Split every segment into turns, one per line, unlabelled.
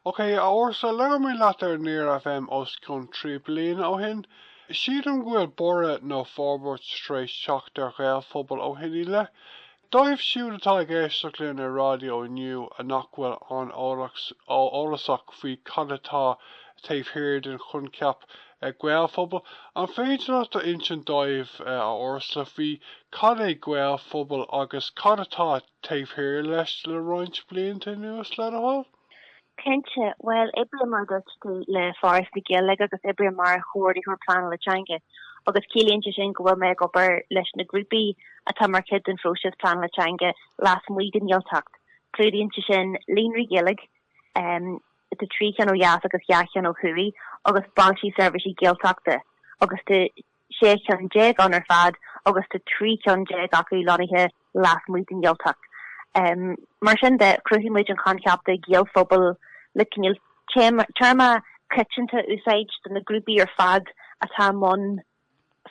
Okay, Ursula, legar mé láthair níor a bheith os chun trí bliain ó hin. Siad an ghfuil bore nó forbairt strééis teachtar Gaelphobal ó hin le. Dóibh siúd atá géisteach le na rádio inniu a nachhfuil an ólasach faoi cad atá taobhthir den chun ceap Gaelphobal. An féidir leat a intin dóibh a Ursula faoi cad é Gaelphobal agus cad atá taobhthir leis le roint blianta nuas le a hall?
Kentje, well, Ibra mar to le Sráidhbhaile Gaeilge agus Ibra mar chóirdaí chuir plan le teanga. Agus cílíonn sin go bhfuil me gobar leis na grúpaí atá mar cid den fróiseas plan le teanga las muid in Gaeltacht. Clúdaíonn sin Líonraí Gaeilge, the trí ceann ó Uas agus ceann ó Chuaí agus Bailte Seirbhíse Gaeltachta agus de 6 ceann déag an ar fad agus de 3 ceann déag acu lonithe las muid in Gaeltacht. Mar sin de cruithí muid an concept de Gaelphobal le cinil terma kitchenta úsáid den na grúpaí ar fad atá mon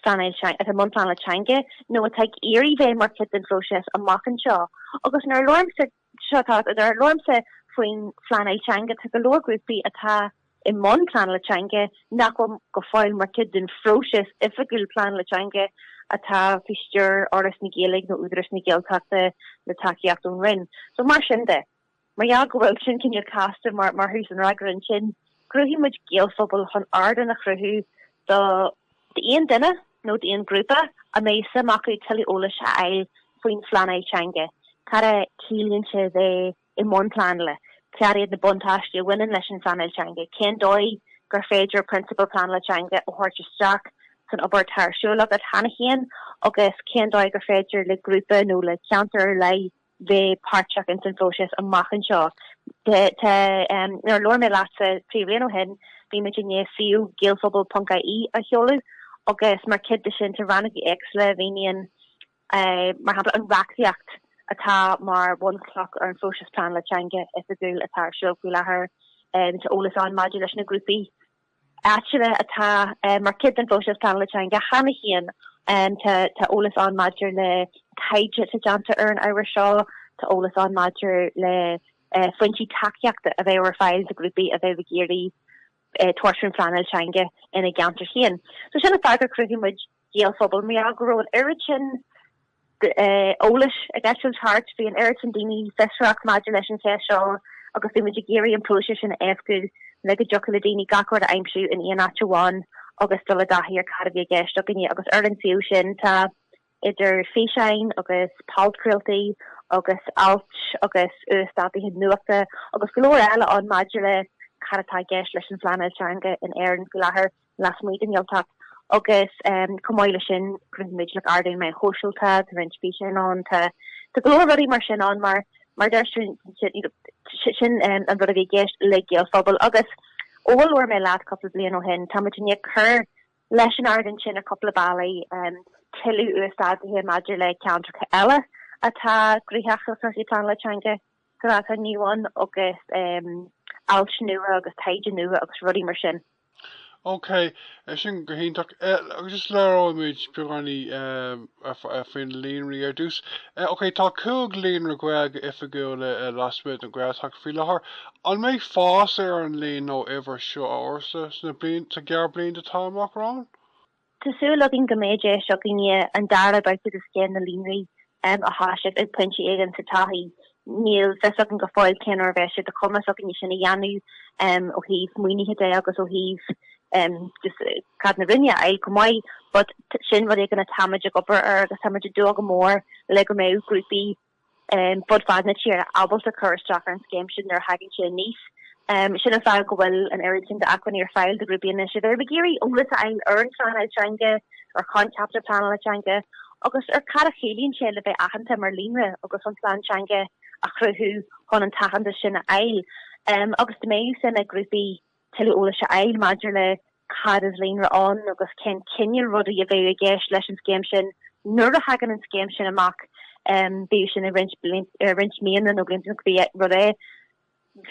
plan le teanga nó a teag éirí bheith mar kid den fróiseas amach an seo. Agus nar lormsa seotá ar lormsa faoin plan le teanga tu go leor grúpaí atá I mon plan le teanga nach go fáil mar kid den fróiseas ifigil plan le teanga atá fisteir áras na Gaeilge nó údras na Gaeltachta le takeíocht ón rin. So mar sin de. Mar go bhfuil sin cinnear casta mar hús an ragra an sin. Cruithí muid Gaelphobal chun arda na chruthú de aon duine nó de aon grúpa a mé sam acu tilí óla se eil faoin flanna teanga. Cara cílíonn se bheith I mon plan le. Ceariad na buntáiste winnin leis an flanna teanga. Cén dói gur féidir principal plan le teanga ó thuirteteach san obair tarsúla a hana chéan agus cén dói gur féidir le grúpa nó le ceantar lei bheith páirteach in san fróiseas amach an seo. Nar leor mé lása príomhlíon ó hin bhí me dinné fiú Gaelphobal.ie a cheolú agus mar cid de sin rannaí exle bhíon mar hapla an bhaicíocht atá mar 1 o'clock ar an fróiseas plan le teanga is a dúil a tarsúil go láthair te ólas an maidir leis na grúpaí. Actually atá mar kid an fóiseas plan le teanga hana chéan te ólas an maidir le caide sa deanta ar an áire seo te ólas an maidir le fointí takeíochta a bheith ar fáil a grúpaí a bheith géirí tuairisún plan le teanga ina geantar chéan. So sinna fágur cruithí muid Gaelphobal mé agro an irid sin ólas a gasisiil hart bhí an irid an daoine fesreaach maidir leis an sé seo agus bhí muid géirí an próiseas sin éascúil le go joca le daoine gachar a aimimsú in íon áháin agus do le dathíar cadhí gceist agus ar an fiú sin tá idir féisiin agus paltcréaltaí agus alt agus Uasdátú hin nuachta agus go leor eile an maidir le cadatá gceist leis an flanna teanga in éan go láthair las muid in Gaeltacht agus comáile sin grúnmid le ardain me hóisiúlta rint bí sin an tá go leor ruí mar sin an mar der sin an bud a bhí gceist le Gaelphobal agus óhfuil mé leat couple blian ó hin tá muid chur leis an ardan sin a couple bailí tiú Uasdátú hé maidir le counter eile atá grítheachchas ar plan le teanga go a níháin agus alt nua agus taide nua agus rudí mar sin.
Okay, sin go héintach agus just leráid beganí fin Líonraí ar dús. Okay, tá cúg Líonraí Gaeilge ifigú le lasmuid an Gaeltacht faoi láthair. An méid fás ar an líon nó ihar seo Ursula sna blion tá gear blion de táach rán?
Tásúla gin go méide seo gine an dara about the skin na Líonraí a háiseach ag puintí éigen sa taithí. Níl feach an go fáil cin ar bheith de commas a gin sin na dheanú ó híh muoinithe dé agus ó híh just cad na rinne eil go mai, but sin wat gan a tamide go agus tamide do go mór le go mé grúpi bud fad na tíir abal a chuteach an scéim sin ar hagin sin níos. Sin a fáil go bhfuil an airtin de acuní ar fáil de grúpi in si bhar begéirí ólas ein an plan teanga ar con chapter plan teanga agus ar cad a chéíonn sé le bheith achananta mar líre agus an plan teanga a chruthú chun an tachanta sin a eil. Agus de méú sin a grúpi tiú óla se eil maidir le cad is líonra an agus cén cinneal rudí a bheith a gceist leis an scéim sin nuair a hagan an scéim sin amach bé sin a rint míana nó blin bí rud é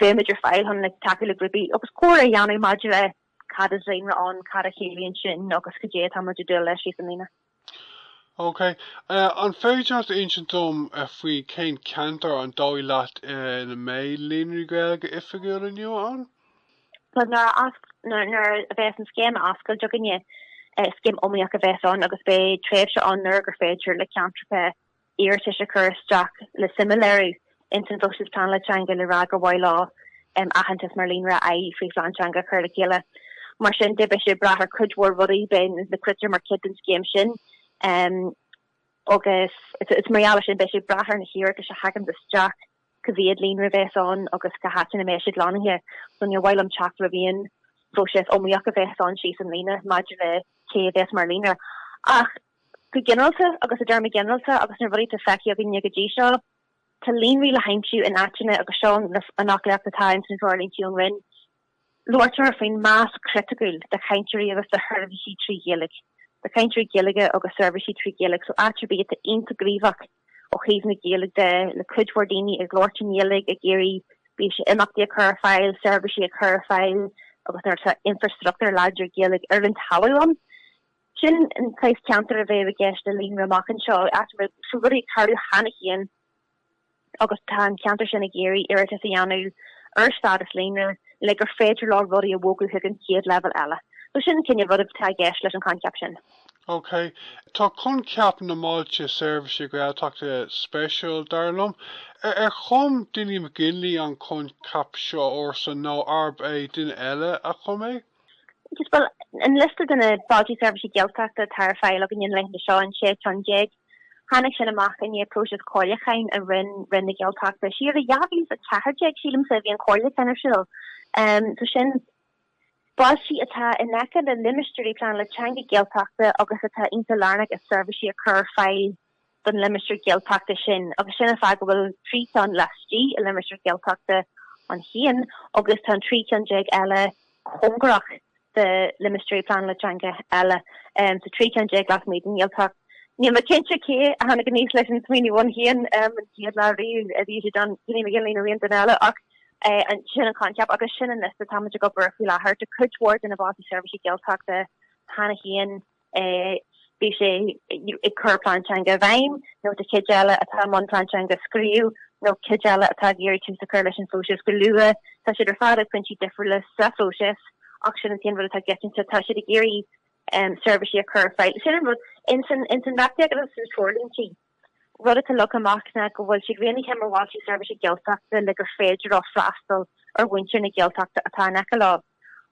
féimiidir fáil chun le take le grúpi agus cuara a dheanú maidir le cad is líonra an cad a chéilíonn sin agus go dé tá maidir dú leis an lína.
Okay, an féidir ancient dom faoi cén cantar an dói leat na mé Líonraí Gaeilge ifigú aniu an?
So nar a bheith an scéim ascail jogan scéim omíach a bheith an agus bé tréimh se an gur féidir le ceantracha iirte se chuteach le similarú intan bhs plan le teanga le ragur bhá achantas mar líonra a fríslandteanga chuir le chéile. Mar sin dibe sé brathar chudhór ruí ben na cuitir mar kid an scéim sin agus it's mariala sin be sé brathar na hir go se hagan deteach go bhíad líon ra bheith an agus go hatan na mé si lánahe son jo bhil am chat ra bhíon fósis omíach a bheith an sí an lína maidir le cé bheith mar lína ach go generalta agus a derrma generalta agus na bhí a feici a bhí go seo tá líon ri le heimisiú in aine agus seán an nachleach the times in Orling an rin Lortar faoin más critical de country agus de hervisi trí gélig. De country gélige agus servicey trí gélig so attribute de integrífach og héef na gélig de le kudwardini is Lortin gélig a géri bí se imachti a curfeil, servicey a curfeil agus er infrastructure larger gélig erlin talon. Sin in place counter a ve gest de lean remarkin show at sugary cardu hannikian agus tan counter sin a géri irritasianu status leaner like gur féidir lá rudi a wogu higan kiad level ela. So sin cinne rud tá gist leis an conception.
Okay. Tá conceap na Bailte Seirbhíse Gaeltachta special darlum. Chum duine McGinley an conceap seo orsa nó arb é duine eile a chum é?
Just well enlisted in a Bailte Seirbhíse Gaeltachta tar file agin in length seo an sé an jeg. Hannig sin amach in je proches choilechain a rin na Gaeltachta. Si a javis a taharjeg sílim sa vi an choilechain sil. So sin bas si atá in necha le limistry plan le teanga Gaeltachta agus atá intalarnach a servicey a chur file don limistry Gaeltachta sin agus sin a fa gohfuil trí an lastí a limistry Gaeltachta an hian agus tan trí an jeg eile chungrach de limistry plan le teanga eile so trí an jeg las meeting Gaeltachta. Ní ma kinse ké a hanna ganníos leis an 21 hian siad lá riú a dí sé don gní me gilín a rion den eile ach an sin an conceap agus sin an list tam go bre fi láthir de kudward in a Bailte Seirbhíse Gaeltachta hanna hian bí sé i chur plantanga bhaim nó de kidile atá man plantanga scríú nó kidile atá géirí tú sa chur leis an fósis go lua tá si ar fád quinty difriúle sa fósis ach sin an tían tá getting tá si a géirí servicey a chur file. Sin in nachti agus Orling tí. Rud a look amachna go bhfuil si rénig hemar Bailte Seirbhíse Gaeltachta le gur féidir á freastal ar winter na Gaeltachta atá necha lá.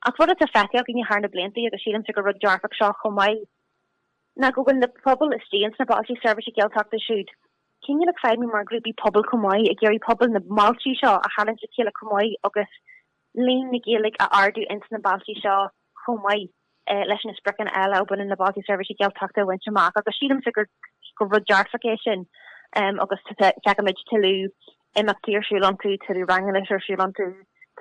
Ach rud a feici agin hána blianta agus sílam go rud dearfach seo chomai. Na go bhfuil na pobl is stíans na Bailte Seirbhíse Gaeltachta siúd. Cíine le feid mi mar grúpi pobl chomai a géirí pobl na Maltí seo a chalan se céile chomai agus líon na Gaelig a ardú ins na Baltí seo chomai. Leis na sprechen eile oban in na Bailte Seirbhíse Gaeltachta winterach agus sílam go rud dearfacation agus teid tilú imachtíir siúlantú tilú rangelis ar siúlantú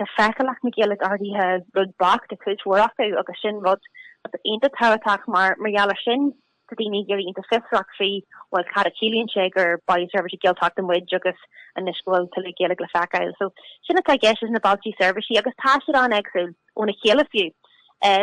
tá fecalach na Gaelig ardíthe rud bach de chudhórachú agus sin rud a inta taratach mar margheallar sin go dtíine géirí inta fifrach frí bhil cad a cílíonn sé gur Bailte Seirbhíse Gaeltachta muid agus an niscoil tilú Gaelig le fecail. So sinna tá gceis na Bailte Seirbhíse agus tá sé an agsúil óna chéile fiú.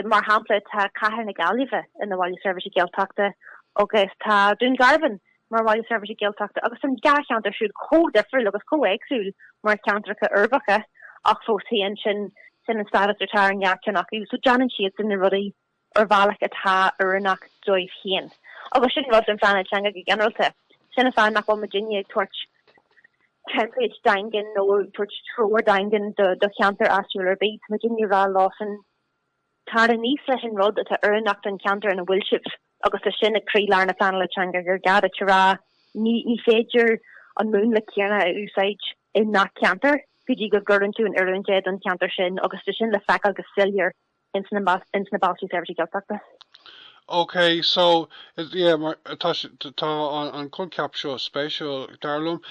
Mar hapla tá caithear na Gaillimh in na Bailte Seirbhíse Gaeltachta agus tá dún garban mar Bailte Seirbhíse Gaeltachta agus an gaceantar siúd co-difriúil agus co-éagsúil mar ceantracha urbacha ach fósaíonn sin an stadas tar an gaceannach so John siad in na rudaí ar bhealach atá arnach dóibh hían. Agus sin rud an fanna teanga go generalta sin a fan nach bhfuil Virginia tuairt template daingin nó tuairt troir daingin do cheantar asúil ar beit Virginia rá lásan tar a níos leis an rud atá arnacht an ceantar an a bhfuilship agus a sin a crílar na plan letanga gur gad a tirá ní féidir an mún le cearna a úsáid in nach ceantar gudí go gurran tú an urlindéad an ceantar sin agus sin le fecha agus silliar ins na Bailte Seirbhíse Gaeltachta.
Okay, so yeah, tá an conceap seo special darlum.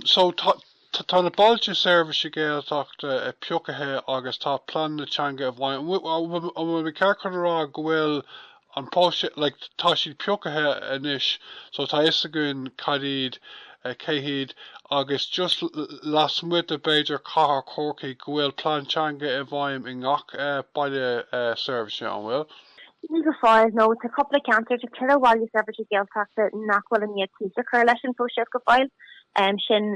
So tá na Bailte Seirbhíse Gaeltachta peocathe agus tá plan na teanga a bhain. Bhfuil mi cear churrá go bhfuil an póiste like tá siad peocathe inis, so tá is a gún cadíd céhíd agus just las muid a beidir cahar corcaí go bhfuil plan teanga a bhaim in ngach Bailte Seirbhíse an bhfuil.
Ní go fáil nó tá coppla ceantar de clear Bailte Seirbhíse Gaeltachta nachhfuil an iad túsa chur leis an fóisiad go fáil sin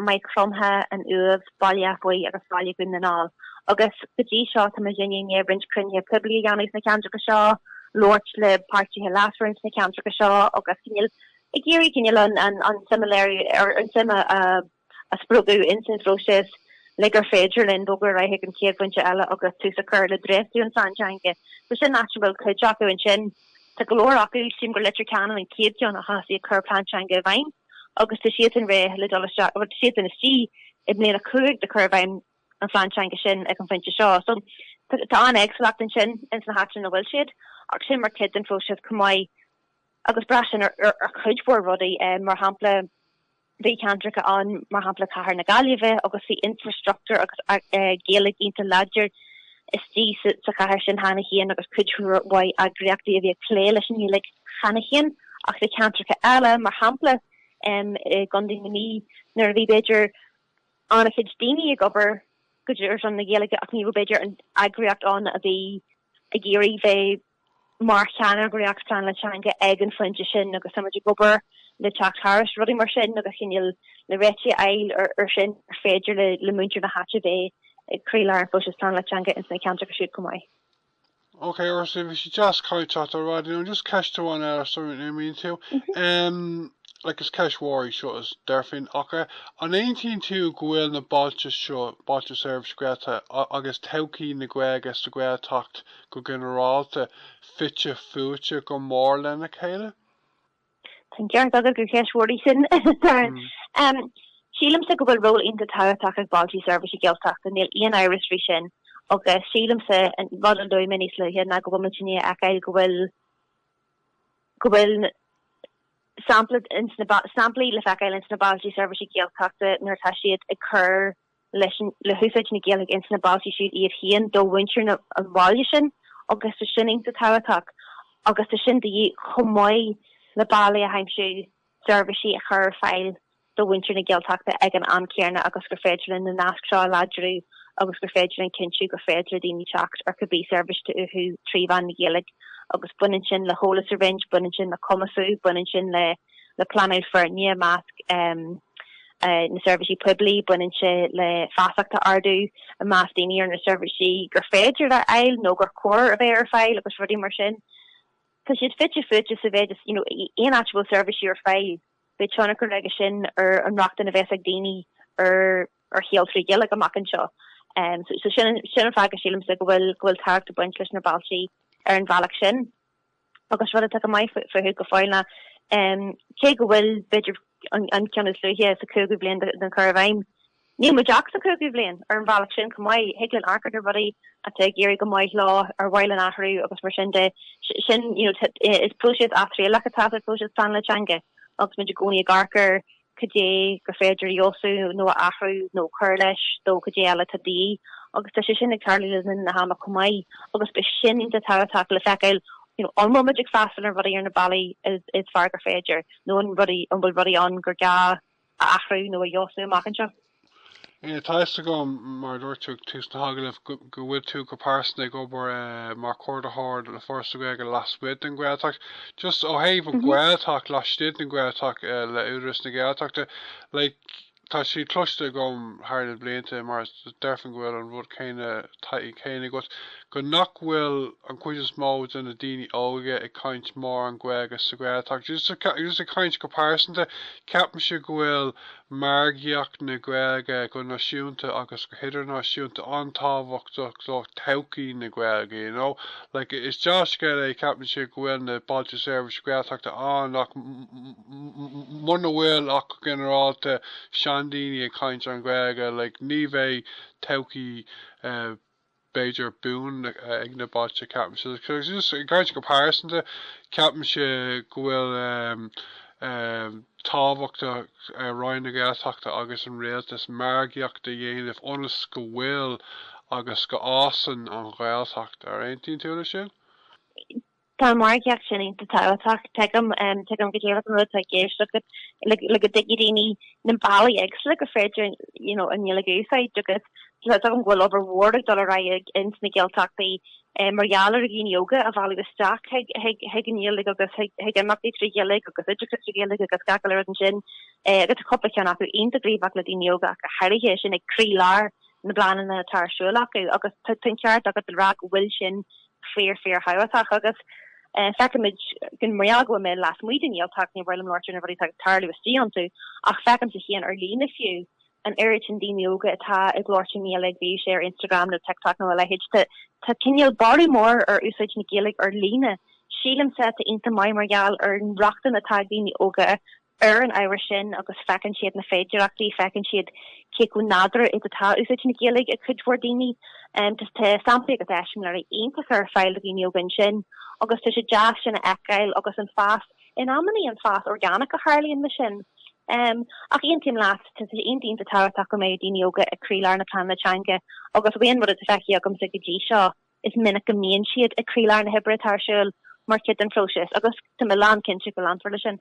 mai cromthe an uamh bailile faoi agus bailile gun na nál agus gotí seo tá Virginia brint crunne publi ganis na Candracha seo, Lord le party he lasrins na Candracha seo, agus cinil I géirí cinil an similarity or an sima a sprugu instant roches legur féidir lin dogur ra higan céad bunte eile agus tús a cur le dréú an sanjange. But sin natural could jacu in sin ta glór acu sim go litre canan an céad John a hasi a cur planchanga vein. Agus te siad in ré le dollar shot or siad in a sea it made a coog the cur vein an planchanga sin ag an finche shaw. So ta an exlacht in sin in na hatchin a wilshid. Ar sin mar kid an froshid cumai agus brashin ar cujbor ruddy mar hampla the Candracha on mar hampla cahar na Gaillimh agus the infrastructure agus Gaelic into ladger is tí sa cahar sin hana hien agus cujbor wai agriacti a play leis ni like hana hien ach the Candracha eile mar hampla gonding na ni nar vi bejer an a fijdini ag ober gujur an na Gaelic ach ni bejer an agriact on a the a géirí ve mar cheanna react plan le teanga ag an flinge sin agus samaid gobar le teach Harris rudí mar sin agus chinil le réiti eil ar sin ar féidir le muintir na hatse bé Chláir an fósis plan le teanga in na Candracha siúd cumai.
Okay, Ursula, if you just catch out already, just catch to one hour, so I mean too. Like it's cash war shows derfin okay an 18 gohfuil na Bailte Seirbhíse Gaeltachta agus tauki na Gaeilge sa Gaeltacht go generalte fitche fuúte go mór le na chéile.
Thiar agad go cash war sin. Sílim sa go bhfuil rol in the Gaeltacht ag Bailte Seirbhíse Gaeltachta níl Ian Irish rí sin agus sílim sa an bhd an dói minis le héad na go bhfuil ag eil go bhfuil sample le fecail in na Bailte Seirbhíse Gaeltachta nuair tá siad a chur le húsáid na Gaeilge in na Bailte siúd iad hían do winter na an bháile sin agus tá sinning sa Gaeltacht agus tá sin dí chomáid na bailí a heimsú Seirbhíse a chur fáil do winter na Gaeltachta ag an ancéarna agus gur féidir na nascrá ladrú agus gur féidir an cinú gur féidir daoine teacht ar go bí Seirbhíse uhu tríomhan na Gaeilge agus bunin sin le hólas a ringe bunin sin le comasú bunin sin le planil for ní mask na Seirbhíse publi bunin sin le fásachta ardú a más daoine ar na Seirbhíse gur féidir ar eil nó gur cóir a bheith ar fáil agus rudí mar sin. Tá siad fitte fuúte sa bheith éon actual Seirbhíse ar fáil be tena gur leige sin ar an rachtain a bheith ag daoine ar chéal trí Gaeilge amach an seo. So sin fága sílim sa gohfuil tarcht a buint leis na Bailte ar an bhealach sin agus rud take mai fo go fáilna cé go bhfuil beidir an ceanna slúthe sa cúgu blian den chuirhhaim. Ní mu deach sa cúgu blian ar an bhealach sin go mai hiiglann arcad ar rudí a te géirí go maiid lá ar bhhaile nachhrú agus mar sin de sin is próisiad athríach a tá próisiad plan le teanga agus muidir gcónaí a garcar cadé go féidir Iosú nó a ahrú nó chur leis dó cadé eile tá dí agus tá sin ag tarlí na hama cumai agus be sin inta Gaeltacht le fecail almomagic fastal ar rudí ar na bailí is far gur féidir nó an bhfuil rudí an gur ga a ahrú nó a Iosú amach an seo.
Táiste go mar dúirtú tús na Gaillimh go bhfuil tú go pásanna go mar cuairde háir le fórsa Gaeilge lascuid an Gaeltacht just ó thaobh an Gaeltacht lascuid an Gaeltacht le úras na Gaeltachta tá sí cloiste gom háirle blianta mar derfan gohfuil an bhd céine go nachhfuil an cuidas mód in na daoine óga i caint mór an Gaeilge sa Gaeltacht. Just a caint go pásanna ceapan si gohfuil margaíocht na Gaeilge go náisiúnta agus go hidir náisiúnta antáhachtach le taucií na Gaeilge, is deas go ceapan si gohfuil na Bailte Seirbhíse Gaeltachta nach muna bhfuil ach generarálte seandaoine a caint an Gaeilge, ní bheith taucií Beiidir bún ag na Bailte ceapan si. Just gaiid go pásanna ceapan si gohfuil tábhachta roiin na Gaeltachta agus an réaltas margaíocht a dhéanamh ionas go bhfuil agus go ásan an Gaeltacht ar aontaíonn tú lei sin?
Tá margaíocht sin inta Gaeltacht teagam go déanamh an rud a géisteach le go digidíní na bailí agsla go féidir an níla úsáid agus an bhfuil over ward dul raig in na Gaeltachtaí margheallar a gin yoga a bhí staach heag an níla agus heag an machtaí trí Gaeilge agus idir trí Gaeilge agus gacail an sin agus a coppla ceanna acu inta gríomhach le dín yoga a heirithe sin ag Chláir na blanan na tarsúil acu agus tunceart agus rag bhfuil sin fear hairach agus fecamid gon mariago me las muidin al takni bhfuil North University tarlu was antu ach fecam se hían ar lína fiú an iritin dín yoga atá ag glóirtin ní le bhí sé ar Instagram no TikTok no le hit tá cinal Barrymore ar úsáid na Gaeilge ar lína sílam se a inta mai margheall ar an rachtan atá dín yoga ar an áhar sin agus fecinn siad na féidirachtaí fecinn siad céú nádra is atá úsáid na Gaeilge a chudhór daoine just te sampla go eisiim ar aontas ar fáil a gin yogan sin agus tu sé jazz sin a ecail agus an fás in ammaní an fás organic a Harlíon na sin. Ach ein team last is ein team atá go mé dín yoga a Chláir na plan natanga agus bhíon rud a feici agam sa go dtí seo is minic go mion siad a Chláir na Hebre tarsúil mar kid an frosis agus tá Milan cin si go land for sin.